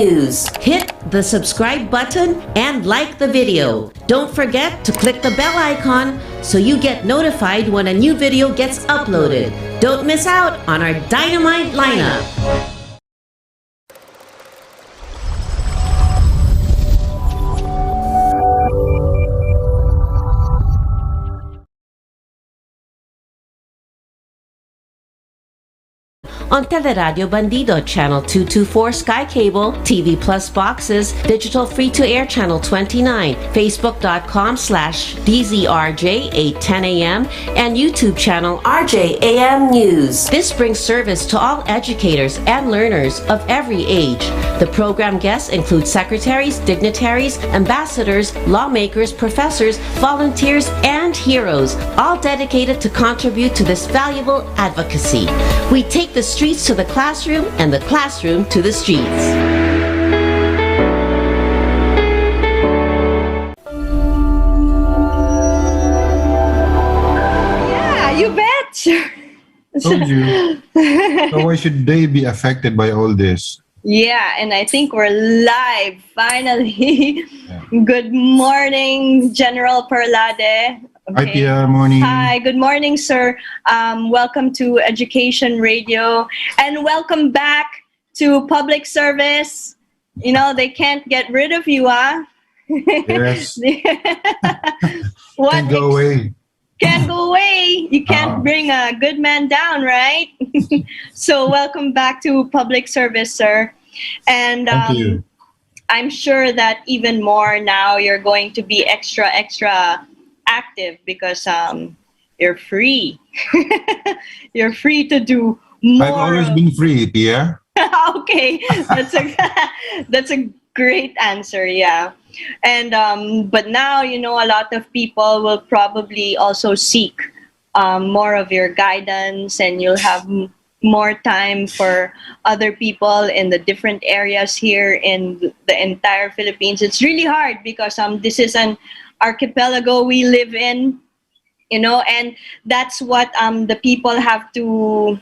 News. Hit the subscribe button and like the video. Don't forget to click the bell icon so you get notified when a new video gets uploaded. Don't miss out on our dynamite lineup. On Teleradio Bandido, Channel 224 Sky Cable, TV Plus boxes, digital free-to-air Channel 29, Facebook.com/DZRJ 810 AM, and YouTube channel RJAM News. This brings service to all educators and learners of every age. The program guests include secretaries, dignitaries, ambassadors, lawmakers, professors, volunteers, and heroes, all dedicated to contribute to this valuable advocacy. We take the streets to the classroom and the classroom to the streets. Yeah, you bet. Told you. So why should they be affected by all this? Yeah, and I think we're live finally. Yeah. Good morning, General Perlade. Hi, Pia. Morning. Hi, good morning, sir. Welcome to Education Radio and welcome back to public service. You know, they can't get rid of you, huh? Yes. What Can't go away. Can't go away. You can't bring a good man down, right? So welcome back to public service, sir. And Thank you. I'm sure that even more now you're going to be extra active because you're free. You're free to do more. I've always been free, Pia. Okay, that's a great answer. Yeah, and but now you know a lot of people will probably also seek more of your guidance, and you'll have more time for other people in the different areas here in the entire Philippines. It's really hard because this is an archipelago we live in, you know, and that's what the people have to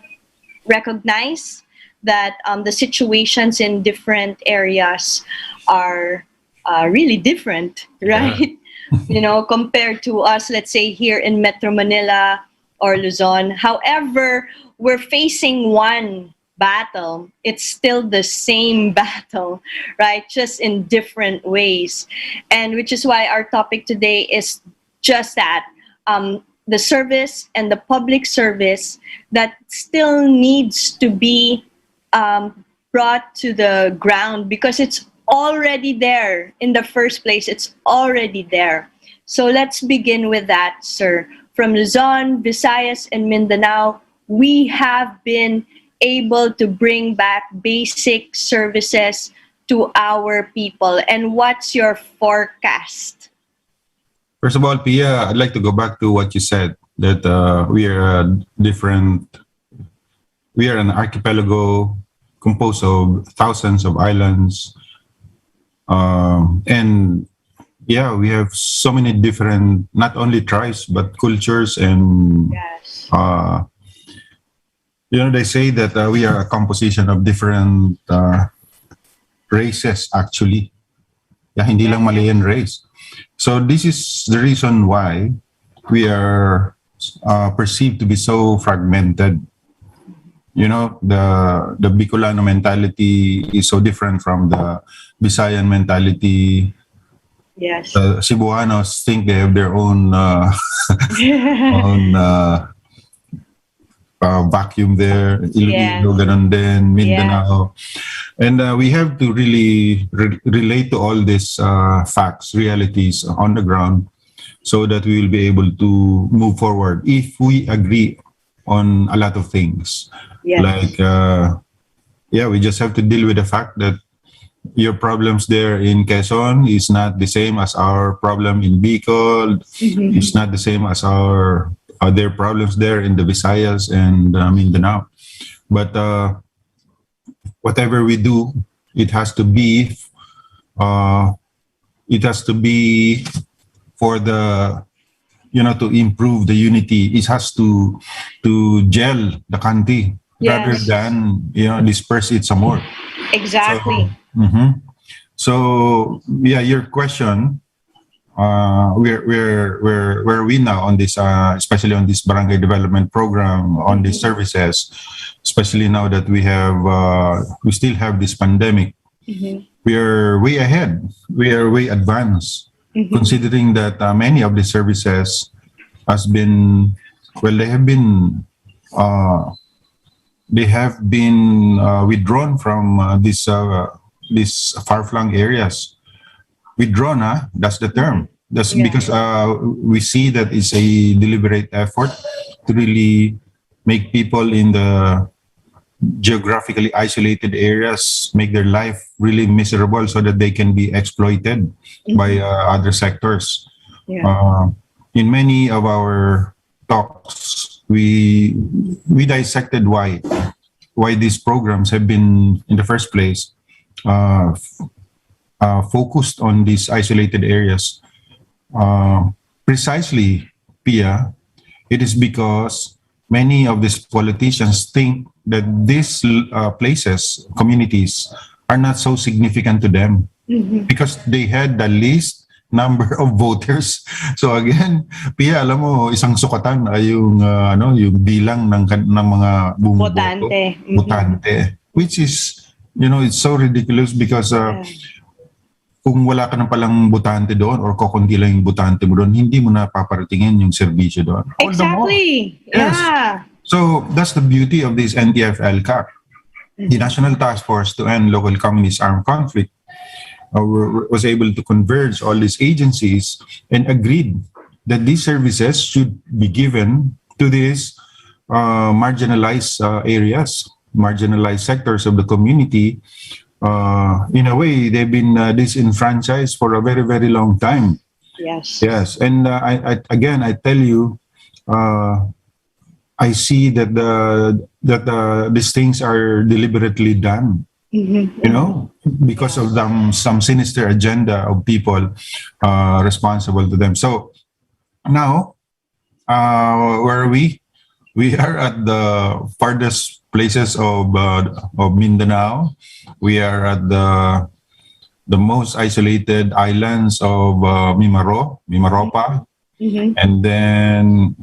recognize, that the situations in different areas are really different, right? Yeah. You know, compared to us, let's say here in Metro Manila or Luzon. However, we're facing one battle. It's still the same battle, right? Just in different ways. And which is why our topic today is just that, the service and the public service that still needs to be brought to the ground because it's already there in the first place. It's already there. So let's begin with that, sir. From Luzon, Visayas, and Mindanao, we have been able to bring back basic services to our people. And what's your forecast? First of all, Pia, I'd like to go back to what you said, that we are an archipelago composed of thousands of islands. And yeah, we have so many different, not only tribes, but cultures and Yes. You know, they say that we are a composition of different races, actually. Yeah, hindi lang Malayan race. So this is the reason why we are perceived to be so fragmented. You know, the BIkulana mentality is so different from the Visayan mentality. Yes. Cebuanos think they have their own vacuum there. Iloilo, ganun din, Mindanao. And we have to really relate to all these facts, realities on the ground so that we will be able to move forward if we agree on a lot of things. Yes. Like, we just have to deal with the fact that your problems there in Quezon is not the same as our problem in Bicol. Mm-hmm. It's not the same as their problems there in the Visayas and Mindanao. But whatever we do, it has to be for the, you know, to improve the unity. It has to gel the country. Yes. Rather than, you know, disperse it some more. Exactly. Mm-hmm. So yeah, your question, where are we now on this, especially on this barangay development program, on these Mm-hmm. services, especially now that we still have this pandemic. Mm-hmm. We are way ahead. We are way advanced, Mm-hmm. considering that many of the services has been, well, uh, they have been withdrawn from these far-flung areas. Withdrawn, huh? That's the Mm-hmm. term. That's Yeah. because we see that it's a deliberate effort to really make people in the geographically isolated areas make their life really miserable so that they can be exploited by Mm-hmm. other sectors. Yeah. Uh, in many of our talks, we dissected why these programs have been in the first place uh, focused on these isolated areas. Uh, Precisely, Pia, it is because many of these politicians think that these places, communities, are not so significant to them Mm-hmm. because they had the least number of voters. So again, Pia, alam mo, isang sukatan ay yung yung bilang ng mga bumoboto, Botante. Mm-hmm. botante, which is, it's so ridiculous because Yeah. kung wala ka na palang botante doon or kokonti lang yung botante mo doon, hindi mo na paparatingin yung serbisyo doon. All the more. Exactly. Yes. Yeah. So that's the beauty of this NTF-LCAC, the National Task Force to End Local Communist Armed Conflict, was able to converge all these agencies and agreed that these services should be given to these marginalized areas, marginalized sectors of the community. In a way, they've been disenfranchised for a very, very long time. Yes. Yes, and I tell you, I see that these things are deliberately done. Mm-hmm. Because of some sinister agenda of people responsible to them. So now, where are we? We are at the farthest places of Mindanao. We are at the most isolated islands of Mimaropa, Mm-hmm. and then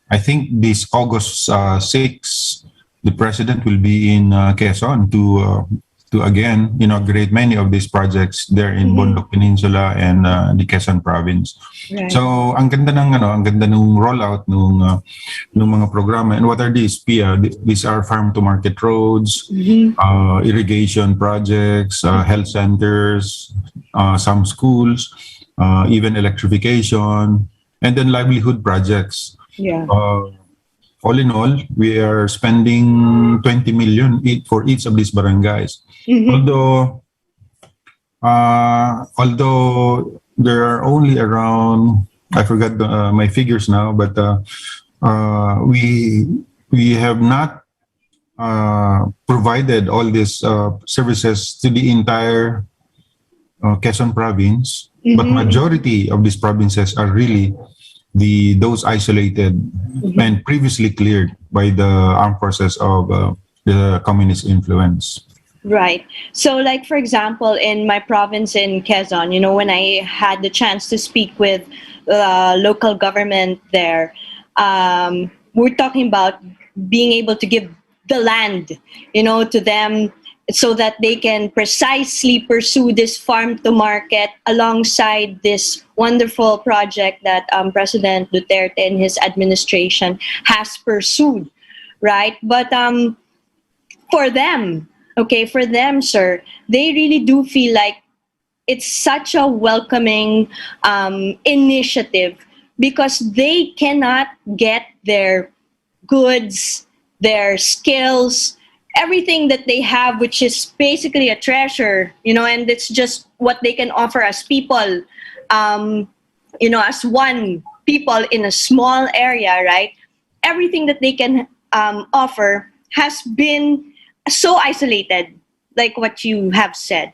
I think this August 6, the president will be in Quezon to again inaugurate many of these projects there in Bondok Peninsula and the Quezon province. Right. So ang ganda ng rollout nung mga programa. And what are these, Pia? These are farm to market roads, irrigation projects, health centers, some schools, even electrification, and then livelihood projects. Yeah. All in all, we are spending 20 million for each of these barangays. Although there are only around, I forgot my figures now, but we have not provided all these services to the entire Quezon province, but majority of these provinces are really those isolated and previously cleared by the armed forces of the communist influence. Right. So, like, for example, in my province in Quezon, when I had the chance to speak with local government there, we're talking about being able to give the land, to them so that they can precisely pursue this farm to market alongside this wonderful project that President Duterte and his administration has pursued, right? But for them, sir, they really do feel like it's such a welcoming initiative because they cannot get their goods, their skills, everything that they have, which is basically a treasure, and it's just what they can offer as people, as one people in a small area, right? Everything that they can offer has been so isolated, like what you have said.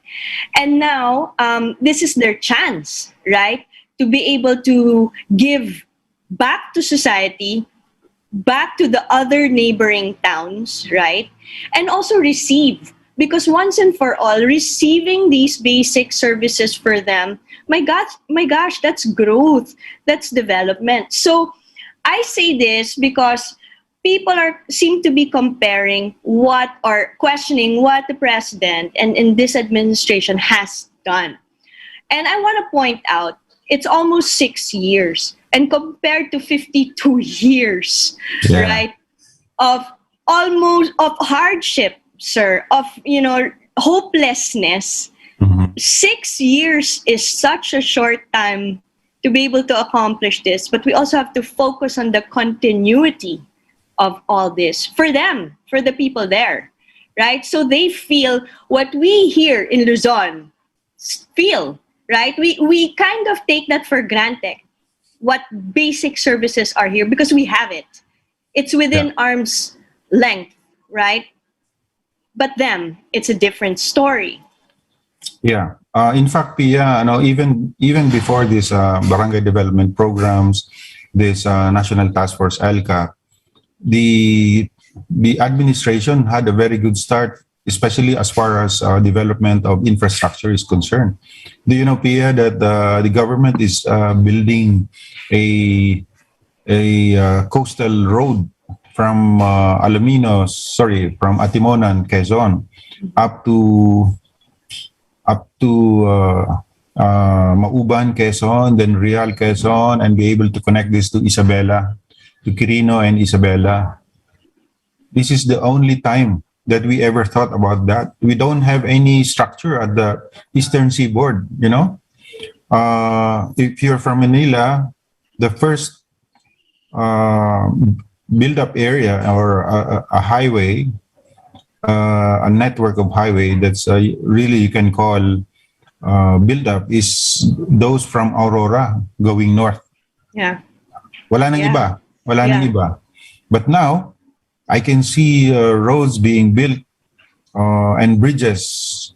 And now, this is their chance, right? To be able to give back to society, back to the other neighboring towns, right? And also receive because once and for all, receiving these basic services for them, my gosh, that's growth, that's development. So I say this because people seem to be comparing what or questioning what the president and in this administration has done. And I want to point out, it's almost 6 years, and compared to 52 years, Yeah. right, of almost of hardship, sir, of hopelessness. Mhm. 6 years is such a short time to be able to accomplish this, but we also have to focus on the continuity of all this for them, for the people there, right? So they feel what we here in Luzon feel, right? We kind of take that for granted, what basic services are here because we have it. It's Yeah. within arm's length, right? But them, it's a different story. Yeah. In fact, Pia, even before this barangay development programs, this National Task Force ALCA, the administration had a very good start, especially as far as development of infrastructure is concerned. Do you know, Pia, that the government is building a coastal road from from Atimonan, Quezon, up to Mauban, Quezon, then Real, Quezon, and be able to connect this to Isabela, to Quirino and Isabela. This is the only time that we ever thought about that. We don't have any structure at the Eastern Seaboard, If you're from Manila, the first build-up area or a highway, a network of highway that's really you can call build-up is those from Aurora going north. Yeah. Wala nang Yeah. iba. Wala nang Yeah. iba. But now, I can see roads being built and bridges.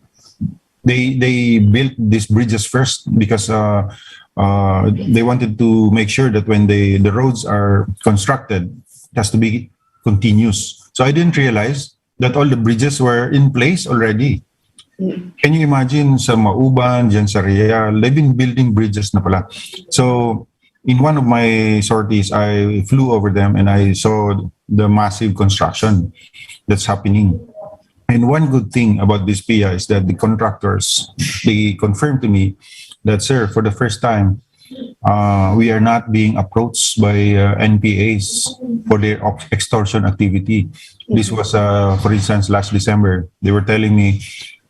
They built these bridges first because they wanted to make sure that when the roads are constructed, it has to be continuous. So I didn't realize that all the bridges were in place already. Can you imagine sa Mauban, dyan sa Real, they've been building bridges na pala. So in one of my sorties, I flew over them and I saw the massive construction that's happening. And one good thing about this PIA is that the contractors, they confirmed to me that, sir, for the first time, we are not being approached by NPAs for their extortion activity. This was, for instance, last December. They were telling me,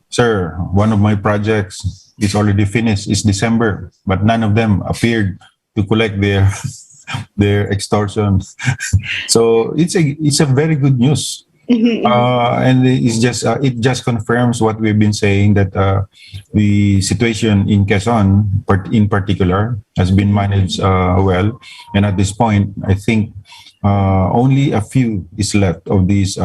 sir, one of my projects is already finished. It's December, but none of them appeared to collect their their extortion. So it's a very good news. And it just confirms what we've been saying, that the situation in Quezon, in particular, has been managed well. And at this point, I think only a few is left of these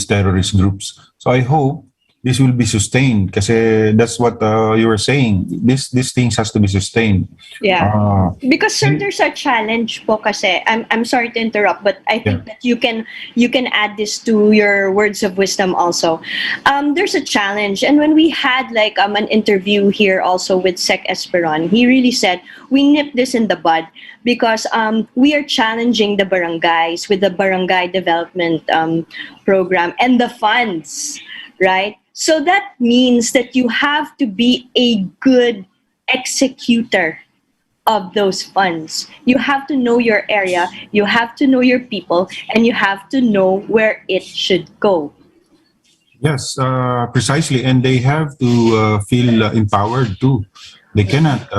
terrorist groups. So I hope this will be sustained, kasi that's what you were saying. These things has to be sustained. Yeah. Because sir, there's a challenge po kasi. I'm sorry to interrupt, but I think that you can add this to your words of wisdom also. There's a challenge, and when we had like an interview here also with Sec Esperon, he really said we nip this in the bud because we are challenging the barangays with the barangay development program and the funds, right? So that means that you have to be a good executor of those funds. You have to know your area, you have to know your people, and you have to know where it should go. Yes, precisely. And they have to feel empowered too. They cannot,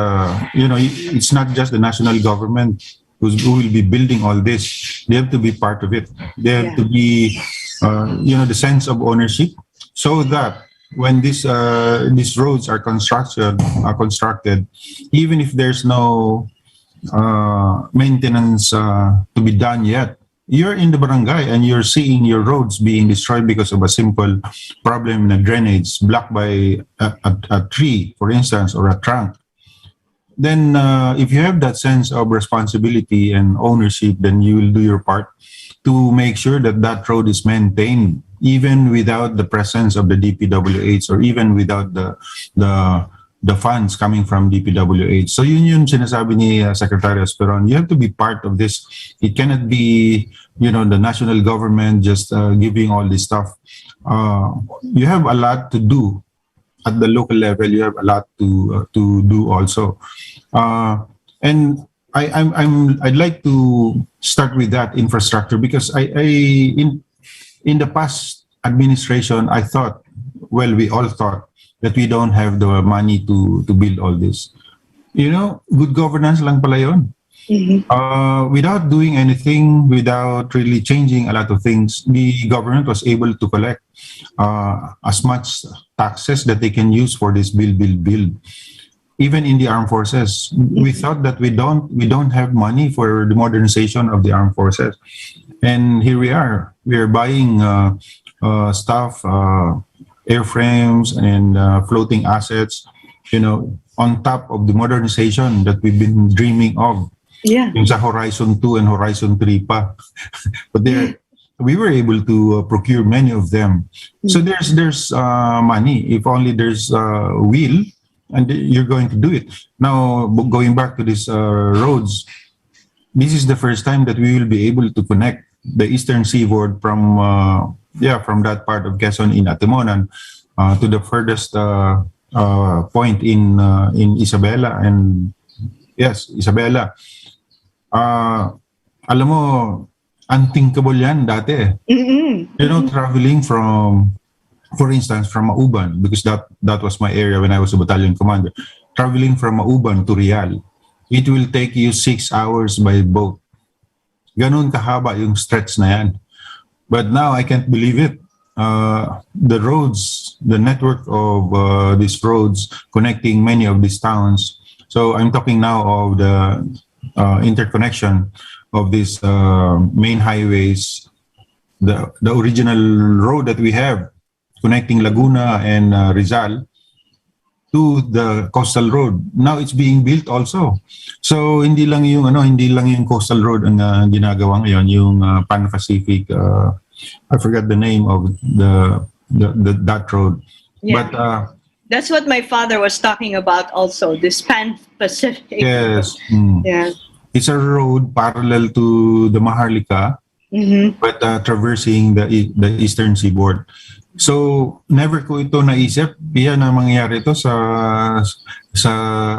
it's not just the national government who will be building all this. They have to be part of it. They have to be, the sense of ownership, so that when these roads are constructed, even if there's no maintenance to be done yet, you're in the barangay and you're seeing your roads being destroyed because of a simple problem in a drainage blocked by a tree, for instance, or a trunk. Then if you have that sense of responsibility and ownership, then you will do your part to make sure that that road is maintained even without the presence of the DPWH, or even without the the funds coming from DPWH. So yun yung sinasabi ni Secretary Esperon. You have to be part of this. It cannot be, the national government just giving all this stuff. You have a lot to do at the local level. You have a lot to do also. And I'd like to start with that infrastructure, because in the past administration, I thought, well, we all thought that we don't have the money to build all this. Good governance lang pala yun. Without doing anything, without really changing a lot of things, the government was able to collect as much taxes that they can use for this build. Even in the armed forces, we thought that we don't have money for the modernization of the armed forces, and here we are. We are buying stuff, airframes and floating assets, on top of the modernization that we've been dreaming of. Yeah. Yung sa Horizon 2 and Horizon 3 pa. But we were able to procure many of them. So there's money, if only there's will, and you're going to do it. Now, going back to these roads, this is the first time that we will be able to connect the eastern seaboard from that part of Quezon in Atimonan to the furthest point in Isabela. And yes, Isabela. Alam mo, unthinkable yan dati. Traveling from, for instance, from Mauban, because that was my area when I was a battalion commander. Traveling from Mauban to Real, it will take you 6 hours by boat. Ganun kahaba yung stretch na yan. But now I can't believe it. The roads, the network of these roads connecting many of these towns. So I'm talking now of the interconnection of these main highways, the original road that we have connecting Laguna and Rizal to the coastal road. Now it's being built also. So hindi lang yung coastal road ang ginagawa ngayon, yung Pan-Pacific. I forgot the name of that road. Yeah. But that's what my father was talking about also, this Pan-Pacific. Yes. Yeah. It's a road parallel to the Maharlika, but traversing the eastern seaboard. So never ko ito naisip, yan na mangyayari ito sa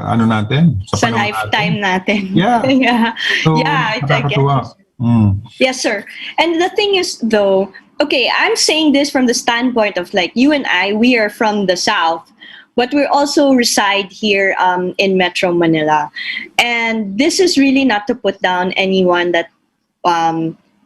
ano natin, sa lifetime natin. Yeah. Yeah. So, Yeah, I get it. Yes, sir. And the thing is, though, okay, I'm saying this from the standpoint of, like, you and I, we are from the South, but we also reside here in Metro Manila. And this is really not to put down anyone that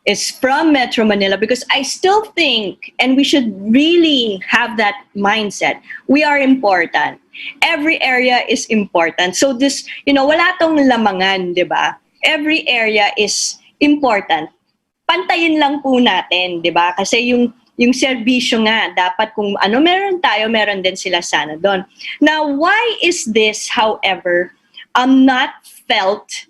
is from Metro Manila, because I still think, and we should really have that mindset, we are important. Every area is important. So this, wala tong lamangan, di ba? Every area is important. Pantayin lang po natin, di ba? Kasi yung serbisyo nga, dapat kung ano meron tayo, meron din sila sana doon. Now, why is this, however, not felt,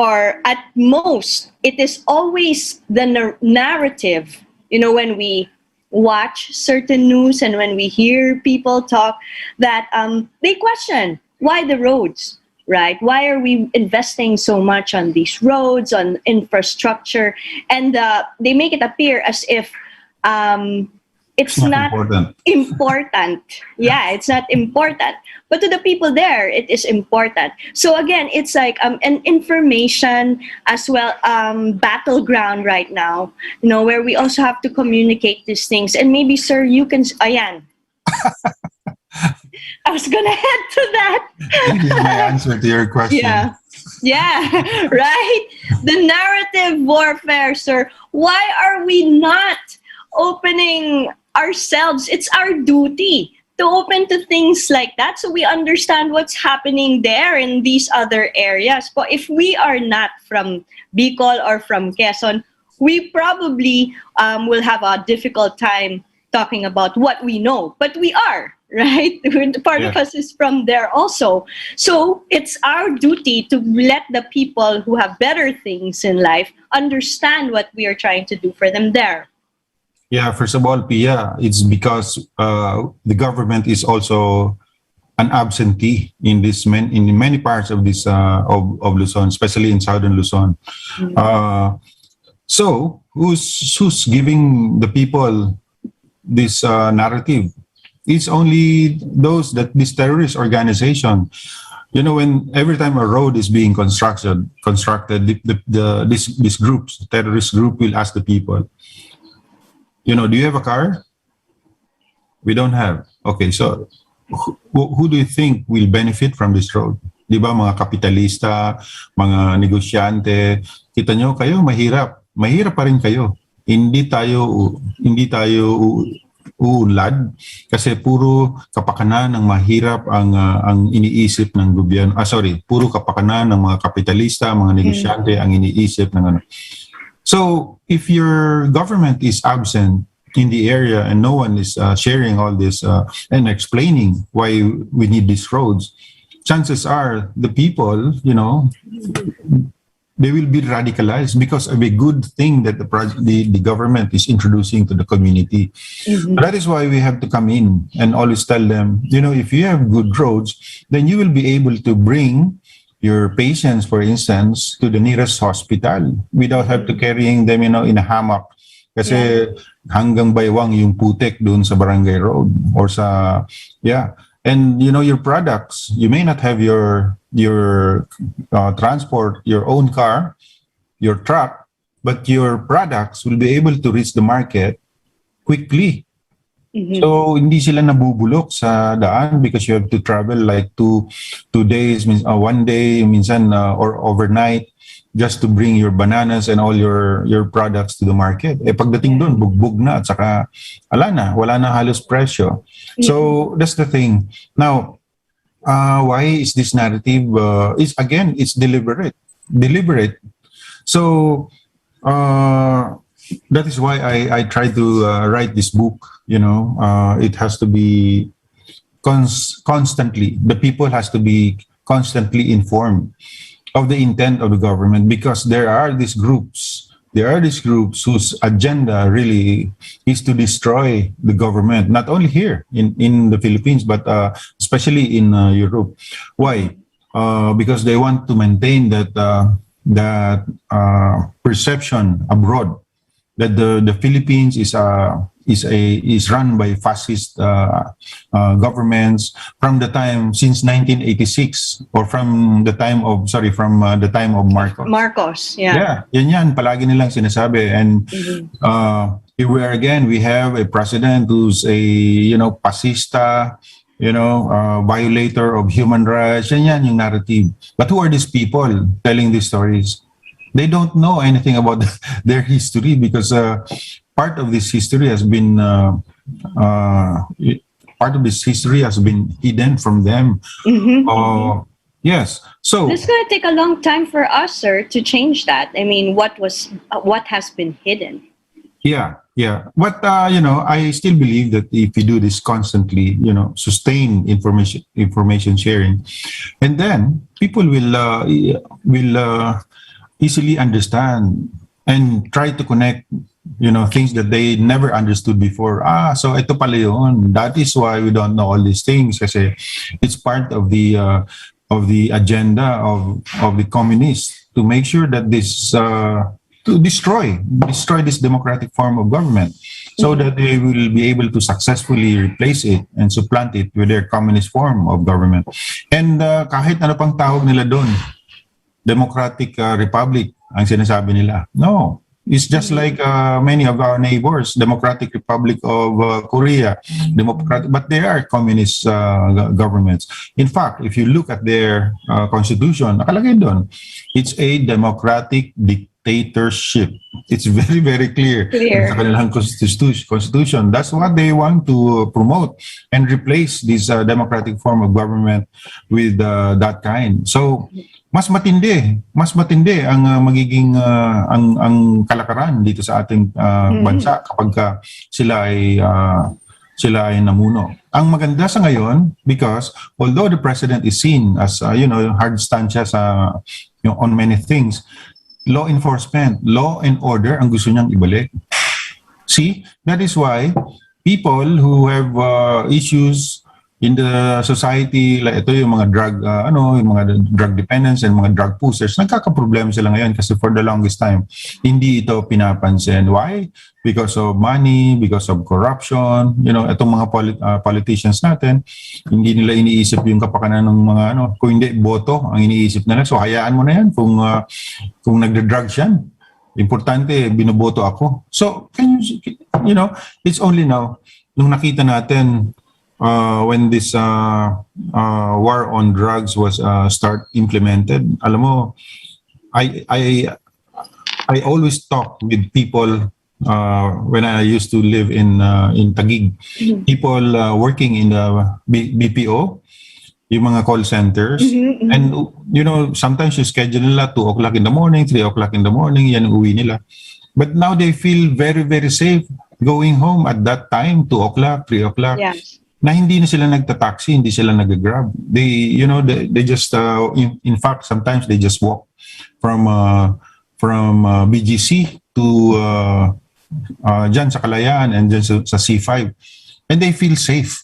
or at most, it is always the narrative, when we watch certain news and when we hear people talk, that they question, why the roads, right? Why are we investing so much on these roads, on infrastructure? And they make it appear as if it's not important. Yeah, it's not important. But to the people there, it is important. So again, it's like an information as well, battleground right now, where we also have to communicate these things. And maybe, sir, you can, ayan. I was going to head to that. This is my answer to your question. Yeah, right? The narrative warfare, sir. Why are we not opening ourselves? It's our duty to open to things like that, so we understand what's happening there in these other areas. But if we are not from Bicol or from Quezon, we probably will have a difficult time talking about what we know. But we are, right? Part of us is from there also. So it's our duty to let the people who have better things in life understand what we are trying to do for them there. Yeah, first of all, Pia, it's because the government is also an absentee in in many parts of this of Luzon, especially in southern Luzon. Uh, so who's giving the people this narrative? It's only those that this terrorist organization. You know, when every time a road is being constructed, this groups, terrorist group, will ask the people, you know, do you have a car? We don't have. Okay, so who do you think will benefit from this road? Di ba, mga kapitalista, mga negosyante, kita nyo, kayo mahirap. Mahirap pa rin kayo. Hindi tayo uunlad kasi puro kapakanan ng mahirap ang iniisip ng gobyerno. Puro kapakanan ng mga kapitalista, mga negosyante ang iniisip ng ano. So, if your government is absent in the area and no one is sharing all this and explaining why we need these roads, chances are the people, you know, they will be radicalized because of a good thing that the government is introducing to the community. That is why we have to come in and always tell them, you know, if you have good roads, then you will be able to bring your patients, for instance, to the nearest hospital without have to carrying them, you know, in a hammock. Kasi hanggang baywang yung putik doon sa barangay road or sa, And, you know, your products, you may not have your transport, your own car, your truck, but your products will be able to reach the market quickly. So, hindi sila nabubulok sa daan because you have to travel like two days, one day, minsan, or overnight just to bring your bananas and all your products to the market. Pagdating doon, bugbog na at saka wala na halos presyo. So, that's the thing. Now, why is this narrative? It's deliberate. So, that is why I try to write this book. You know, it has to be constantly, the people has to be constantly informed of the intent of the government, because there are these groups whose agenda really is to destroy the government, not only here in the Philippines, but especially in Europe. Why? Because they want to maintain that perception abroad that the Philippines is run by fascist governments from the time since 1986 or from the time of Marcos. Marcos, Yan palagi nilang sinasabi, and here again we have a president who's a fascista, violator of human rights. Yan yung narrative. But who are these people telling these stories? They don't know anything about their history, because part of this history has been hidden from them. Yes. So it's going to take a long time for us, sir, to change that. I mean, what has been hidden? Yeah. But I still believe that if you do this constantly, sustain information sharing, and then people will easily understand and try to connect, things that they never understood before. So ito pala yun. That is why we don't know all these things, kasi it's part of the agenda of the communists to make sure that this to destroy this democratic form of government, so that they will be able to successfully replace it and supplant it with their communist form of government. And kahit ano pang tawag nila doon, Democratic Republic ang sinasabi nila. No, it's just like many of our neighbors, Democratic Republic of Korea, but they are communist governments. In fact, if you look at their constitution, nakalagay doon, it's a democratic dictatorship. It's very, very clear sa kanilang constitution. That's what they want to promote and replace this democratic form of government with that kind. So, mas matindi ang magiging ang kalakaran dito sa ating bansa kapag sila ay namuno. Ang maganda sa ngayon, because although the president is seen as hard stand siya sa on many things, law enforcement, law and order ang gusto niyang ibalik. See, that is why people who have issues in the society, like ito yung mga yung mga drug dependents and mga drug pushers, nagkakaproblema sila ngayon kasi for the longest time, hindi ito pinapansin. Why? Because of money, because of corruption. Itong mga politicians natin, hindi nila iniisip yung kapakanan ng mga kung hindi, boto ang iniisip nila. So hayaan mo na yan kung nagda-drugs yan. Importante, binoboto ako. So, it's only now, nung nakita natin when this war on drugs was start implemented, alam mo, I always talk with people when I used to live in Taguig. People working in the BPO, yung mga call centers. And sometimes you schedule nila 2 o'clock in the morning, 3 o'clock in the morning, yan ang uwi nila. But now they feel very, very safe going home at that time, 2 o'clock, 3 o'clock. Yes. Na hindi na sila nagta-taxi, hindi sila nag-grab. They just in fact sometimes they just walk from BGC to dyan sa Kalayaan and dyan sa C5, and they feel safe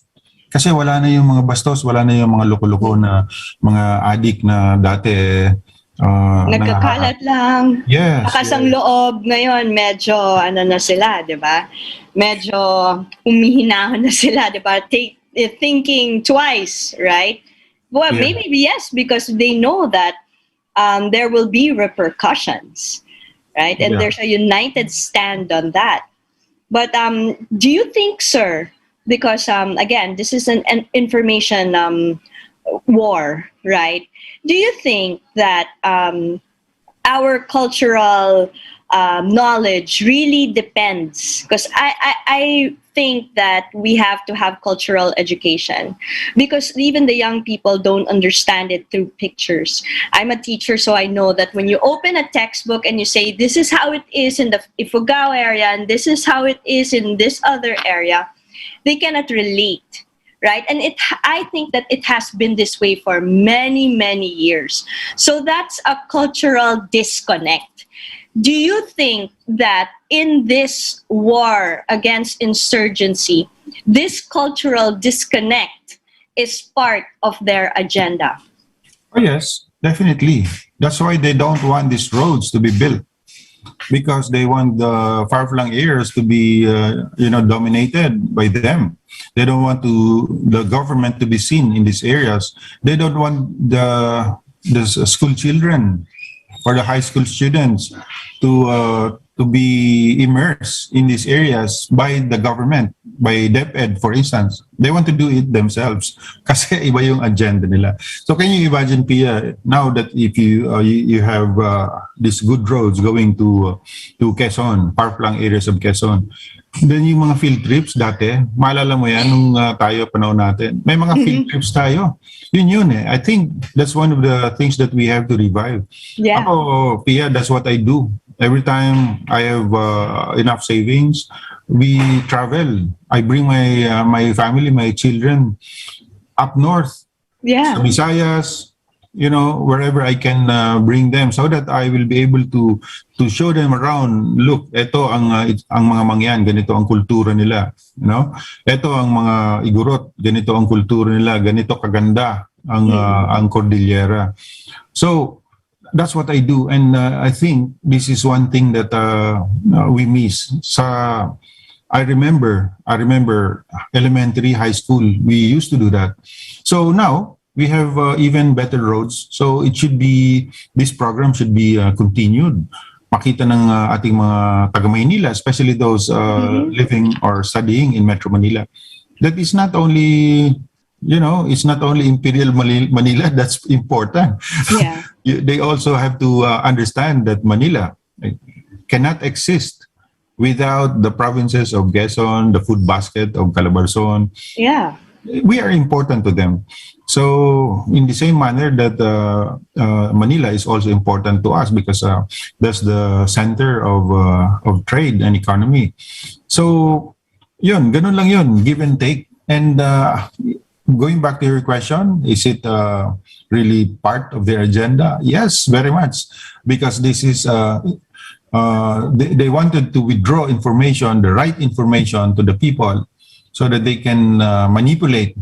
kasi wala na yung mga bastos, wala na yung mga loko-loko na mga addict na dati nagkakalat lang. Yes. Nakasang loob ngayon, medyo na sila, di ba? Medyo umihinahon na sila, di ba? Thinking twice, right? Well, maybe yes, because they know that there will be repercussions, right? And there's a united stand on that. But do you think, sir, because again, this is an information war, right? Do you think that our cultural knowledge really depends? Because I think that we have to have cultural education, because even the young people don't understand it through pictures. I'm a teacher, so I know that when you open a textbook and you say, this is how it is in the Ifugao area and this is how it is in this other area, they cannot relate. Right? And I think that it has been this way for many, many years. So that's a cultural disconnect. Do you think that in this war against insurgency, this cultural disconnect is part of their agenda? Oh, yes, definitely. That's why they don't want these roads to be built, because they want the far-flung areas to be dominated by them. They don't want the government to be seen in these areas. They don't want the school children or the high school students to be immersed in these areas by the government, by DepEd, for instance. They want to do it themselves kasi iba yung agenda nila. So can you imagine, Pia, now that if you have these good roads going to Quezon, far-flung areas of Quezon, then yung mga field trips dati, maalala mo yan nung tayo panahon natin, may mga field trips tayo. Yun eh. I think that's one of the things that we have to revive. Yeah. Ako, Pia, that's what I do. Every time I have enough savings, we travel. I bring my family, my children up north, sa Visayas, wherever I can bring them, so that I will be able to show them around. Look, ito ang mga mangyan, ganito ang kultura nila. Ito ang mga igurot, ganito ang kultura nila, ganito kaganda ang Cordillera. So that's what I do, and I think this is one thing that we miss. I remember elementary, high school, we used to do that. So now we have even better roads. So this program should be continued. Makita ng ating mga taga Maynila, especially those living or studying in Metro Manila, that is not only it's not only Imperial Manila that's important. Yeah. They also have to understand that Manila cannot exist without the provinces of Quezon, the food basket of Calabarzon. Yeah. We are important to them. So in the same manner that Manila is also important to us, because that's the center of trade and economy. So ganun lang yun, give and take. And going back to your question, is it really part of their agenda? Yes, very much, because this is they wanted to withdraw information, the right information to the people, so that they can manipulate.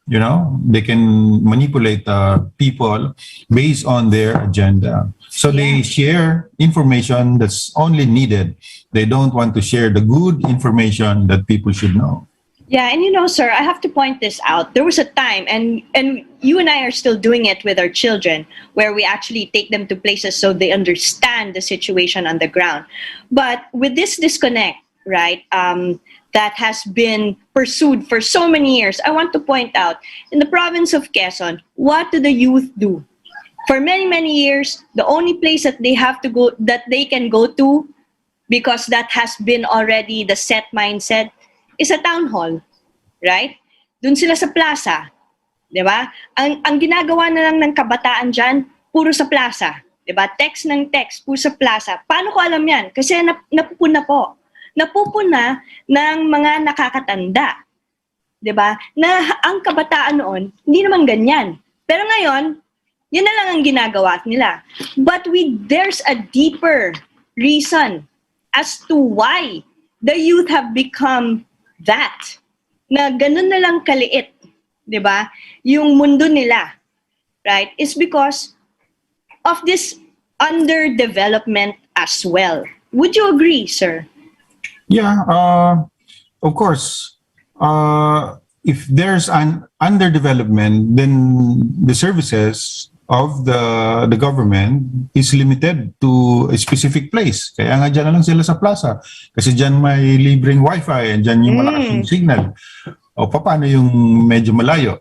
They can manipulate people based on their agenda. So they share information that's only needed. They don't want to share the good information that people should know. Yeah, and sir, I have to point this out. There was a time, and you and I are still doing it with our children, where we actually take them to places so they understand the situation on the ground. But with this disconnect, right, that has been pursued for so many years, I want to point out, in the province of Quezon, what do the youth do? For many, many years, the only place that they have to go, that they can go to, because that has been already the set mindset, is a town hall, right? Dun sila sa plaza, di ba? Ang ginagawa na lang ng kabataan dyan, puro sa plaza, di ba? Text ng text, puro sa plaza. Paano ko alam yan? Kasi napupuna po. Napupuna ng mga nakakatanda, di ba? Na ang kabataan noon, hindi naman ganyan. Pero ngayon, yun na lang ang ginagawa nila. But there's a deeper reason as to why the youth have become that, na ganun na lang kaliit, di ba? Yung mundo nila, right? It's because of this underdevelopment as well. Would you agree, sir? Yeah, of course. If there's an underdevelopment, then the services of the government is limited to a specific place. Kaya nga dyan na lang sila sa plaza. Kasi dyan may libreng wifi, and dyan yung malakas yung signal. O paano yung medyo malayo?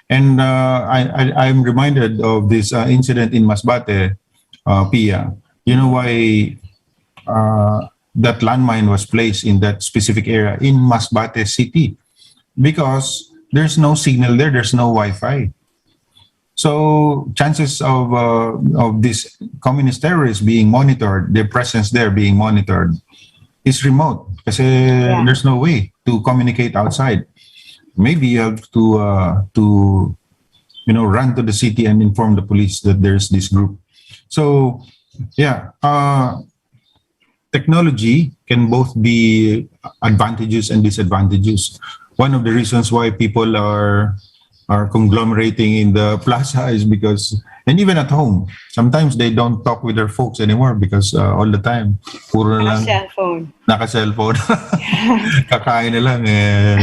And I'm reminded of this incident in Masbate, Pia. You know why that landmine was placed in that specific area in Masbate City? Because there's no signal there, there's no Wi-Fi. So chances of these communist terrorists being monitored, their presence there being monitored, is remote. Kasi there's no way to communicate outside. Maybe you have to run to the city and inform the police that there's this group. So technology can both be advantages and disadvantages. One of the reasons why people are conglomerating in the plaza is because, and even at home, sometimes they don't talk with their folks anymore because all the time, puro na lang naka-cellphone. Kakain na lang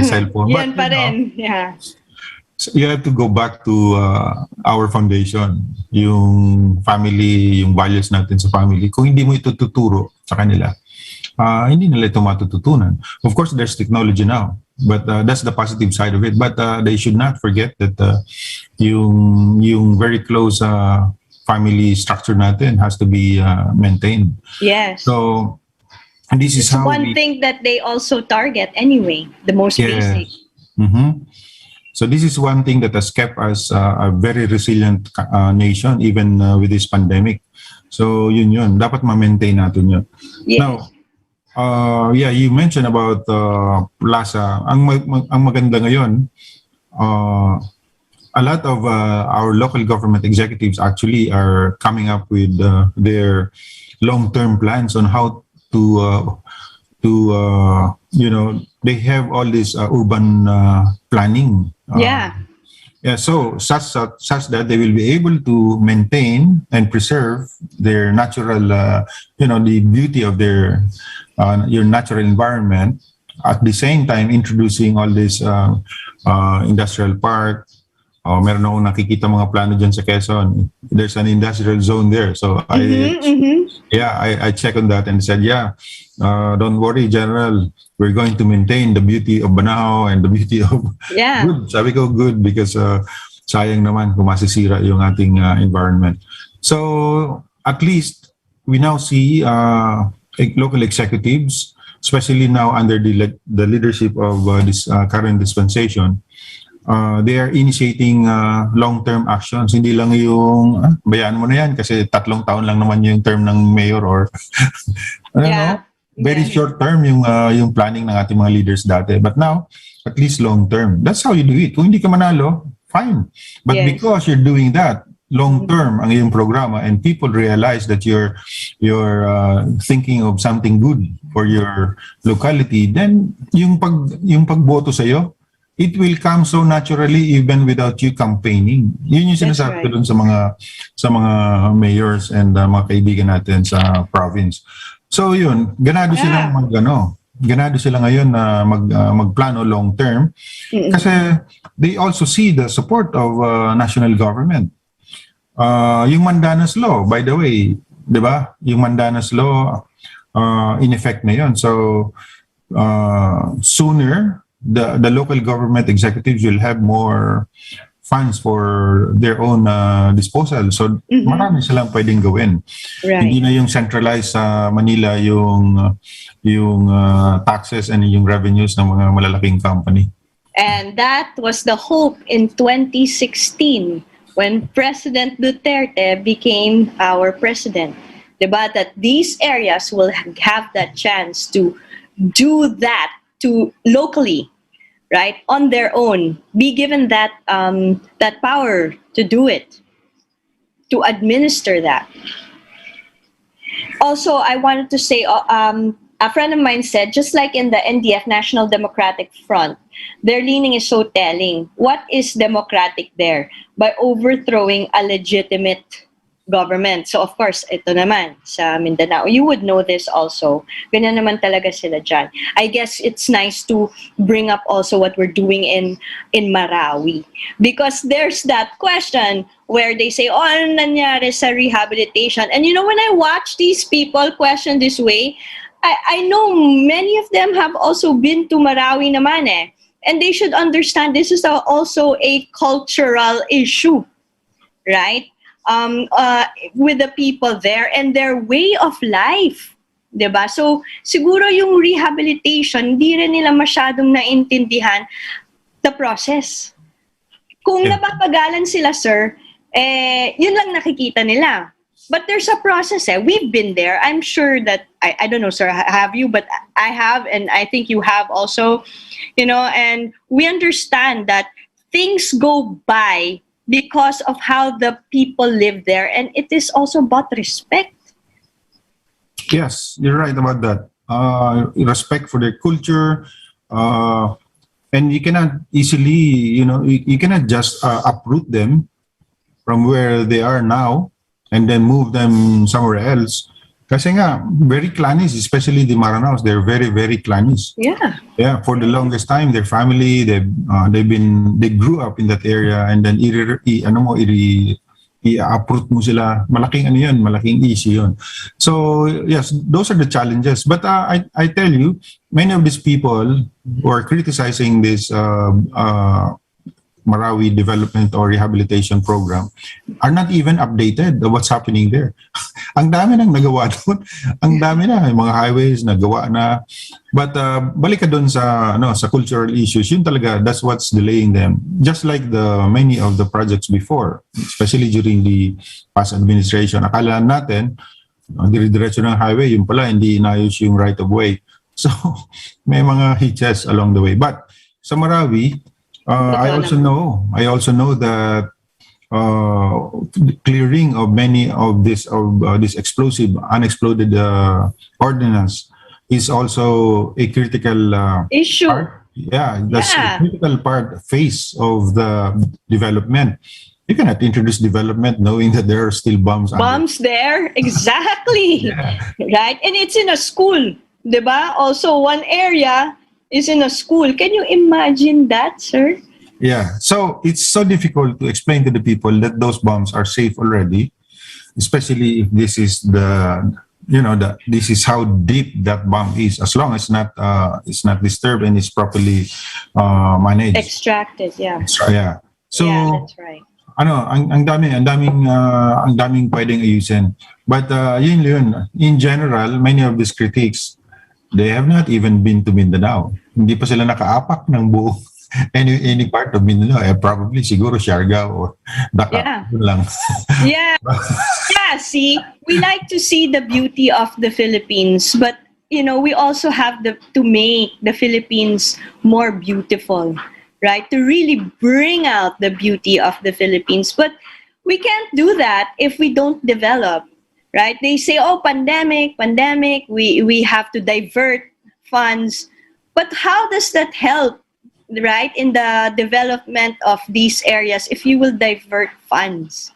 cellphone. Yan pa rin, yeah. So you have to go back to our foundation, yung family, yung values natin sa family. Kung hindi mo ito tuturo sa kanila, hindi nila ito matututunan. Of course, there's technology now. But that's the positive side of it. But they should not forget that yung very close family structure natin has to be maintained. Yes. So, and this is how one thing that they also target anyway, the most basic. Mm-hmm. So this is one thing that has kept us a very resilient nation even with this pandemic. So yun. Dapat ma-maintain natin yun. Yes. Now, you mentioned about plaza. Ang maganda ngayon, a lot of our local government executives actually are coming up with their long-term plans on how to they have all this urban planning. So such that they will be able to maintain and preserve their natural, the beauty of your natural environment. At the same time, introducing all this industrial park. Meron akong nakikita mga plano dyan sa Quezon. There's an industrial zone there. So I checked on that and said, don't worry, General. We're going to maintain the beauty of Banahaw and the beauty of good. Sabi ko good because sayang naman kung masisira yung ating environment. So at least we now see local executives, especially now under the leadership of this current dispensation, they are initiating long-term actions. Hindi lang yung bayaan mo na yan kasi 3 taon lang naman yung term ng mayor or very short term yung planning ng ating mga leaders dati. But now, at least long term. That's how you do it. Kung hindi ka manalo, fine. But because you're doing that, long term ang iyong programa and people realize that you're thinking of something good for your locality, then yung pagboto sa iyo, it will come so naturally even without you campaigning. Yun yung sinasabi ko dun sa mga mayors and mga kaibigan natin sa province. So yun, ganado silang ganado sila ngayon na magplano long term kasi they also see the support of national government. Yung Mandanas Law, by the way, di ba? Yung Mandanas Law, in effect na yun. So, sooner, the local government executives will have more funds for their own disposal. So, marami silang pwedeng gawin. Right. Hindi na yung centralized sa Manila yung taxes and yung revenues ng mga malalaking company. And that was the hope in 2016 when President Duterte became our president. Diba? That these areas will have that chance to do that locally, right, on their own, be given that that power to do it, to administer that. Also, I wanted to say, a friend of mine said, just like in the NDF, National Democratic Front, their leaning is so telling. What is democratic there? By overthrowing a legitimate government. So of course, ito naman sa Mindanao. You would know this also. Ganyan naman talaga sila dyan. I guess it's nice to bring up also what we're doing in Marawi. Because there's that question where they say, oh, ano nangyari sa rehabilitation? And you know, when I watch these people question this way, I know many of them have also been to Marawi naman eh. And they should understand this is also a cultural issue, right? With the people there and their way of life. Diba? So, siguro yung rehabilitation, hindi rin nila masyadong naintindihan the process. Kung napapagalan sila, sir, yun lang nakikita nila. But there's a process. We've been there. I'm sure that, I don't know, sir, have you? But I have, and I think you have also, you know, and we understand that things go by because of how the people live there. And it is also about respect. Yes, you're right about that. Respect for their culture. And you cannot easily, you cannot just uproot them from where they are now and then move them somewhere else. Kasi nga, very clannish, especially the Maranaos, they're very, very clannish. Yeah. Yeah, for the longest time, their family, they grew up in that area, and then i-uproot mo sila. Malaking issue yun. So, yes, those are the challenges. But I tell you, many of these people who are criticizing this Marawi Development or Rehabilitation Program are not even updated of what's happening there. Ang dami nang nagawa doon. Ang dami na, yung mga highways nagawa na. But balik ka doon sa cultural issues, yun talaga, that's what's delaying them. Just like the many of the projects before, especially during the past administration. Akala natin, dire-diretso ng highway, yung pala, hindi inayos yung right of way. So, may mga hitches along the way. But sa Marawi, I also know that clearing of many of this explosive unexploded ordnance is also a critical issue. Part. Yeah, that's a critical phase of the development. You cannot introduce development knowing that there are still bombs. Bombs there, exactly. Right, and it's in a school, diba? Also, one area is in a school. Can you imagine that, sir? Yeah. So it's so difficult to explain to the people that those bombs are safe already, especially if this is this is how deep that bomb is. As long as it's not disturbed and it's properly managed, extracted. Yeah. Yeah. So yeah, that's right. Ang daming pwedeng ayusin. But yun. In general, many of these critics, they have not even been to Mindanao. Hindi pa sila nakaapak ng buong any part of Mindanao. Probably siguro Siargao or Dakar. Yeah. Lang. Yeah. Yeah, see, we like to see the beauty of the Philippines, but we also have to make the Philippines more beautiful, right? To really bring out the beauty of the Philippines. But we can't do that if we don't develop, right? They say, oh, pandemic, we have to divert funds. But how does that help, right, in the development of these areas if you will divert funds?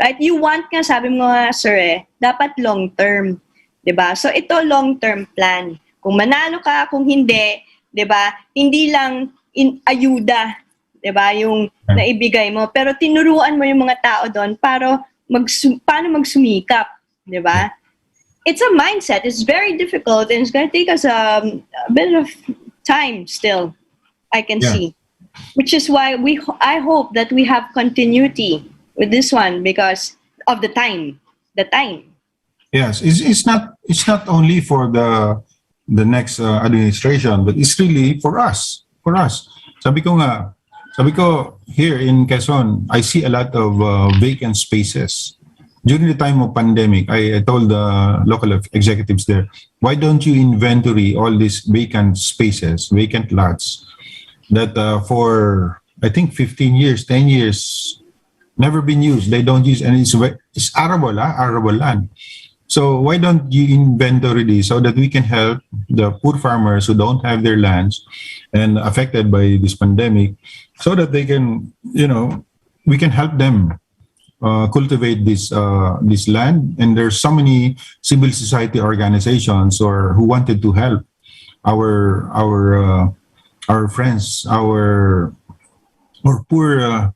Right? You want nga, sabi mo nga, sir, dapat long term. 'Di ba? So ito long term plan. Kung manalo ka, kung hindi, 'di ba? Hindi lang ayuda, 'di ba, yung naibigay mo, pero tinuruan mo yung mga tao doon para paano magsumikap, 'di ba? It's a mindset. It's very difficult and it's going to take us a bit of time still. I can see. Which is why I hope that we have continuity with this one because of the time. The time. Yes, it's not only for the next administration, but it's really for us. For us. Sabi ko here in Quezon, I see a lot of vacant spaces. During the time of pandemic, I told the local executives there, why don't you inventory all these vacant spaces, vacant lots that for I think 15 years, 10 years, never been used. They don't use, and it's arable land. So why don't you inventory this so that we can help the poor farmers who don't have their lands and affected by this pandemic, so that they can, we can help them cultivate this land. And there's so many civil society organizations who wanted to help our friends, our poor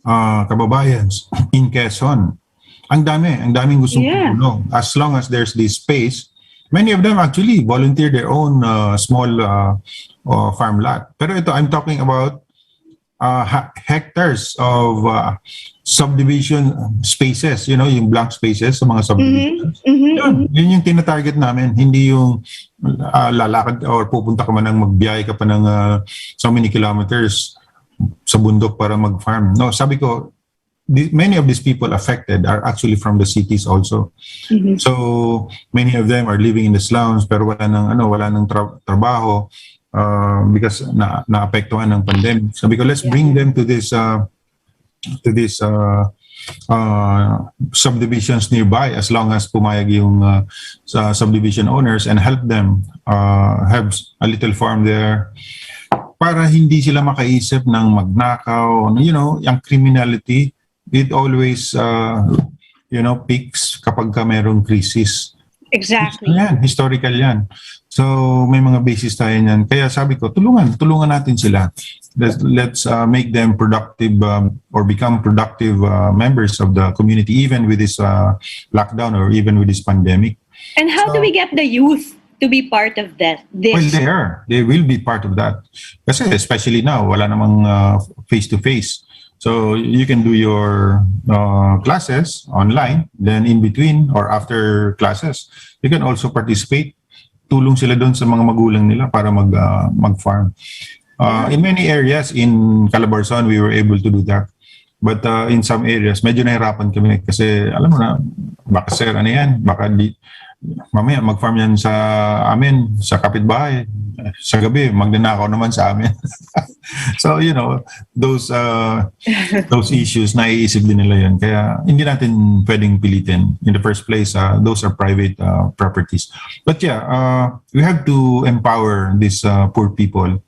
kababayans in Quezon. Ang daming gustong tulong. As long as there's this space, many of them actually volunteer their own small farm lot. Pero ito, I'm talking about hectares of subdivision spaces, yung blank spaces sa mga subdivisions. Yun yung tinatarget namin, hindi yung lalakad or pupunta ka man ng magbiyahe ka pa ng so many kilometers sa bundok para mag-farm. No, sabi ko, many of these people affected are actually from the cities also. So many of them are living in the slums pero wala nang trabaho because naapektuhan ng pandemic. Sabi ko, let's bring them to this subdivisions nearby, as long as pumayag yung subdivision owners, and help them have a little farm there para hindi sila makaisip ng magnakaw. Yung criminality, it always peaks kapag merong crisis. Exactly. Historical yan. So may mga basis tayo niyan. Kaya sabi ko, tulungan natin sila. Let's make them productive or become productive members of the community, even with this lockdown or even with this pandemic. And how do we get the youth to be part of this? Well, they will be part of that. Kasi especially now, wala namang face-to-face. So you can do your classes online, then in between or after classes, you can also participate. Tulong sila doon sa mga magulang nila para mag-farm. In many areas in Calabarzon, we were able to do that. But in some areas, medyo nahirapan kami kasi alam mo na, baka sir, baka mamaya mag-farm yan sa amin, sa kapitbahay. Sa gabi, magnanakaw naman sa amin. So, those issues, naiisip din nila yun. Kaya hindi natin pwedeng pilitin. In the first place, those are private properties. But we have to empower these poor people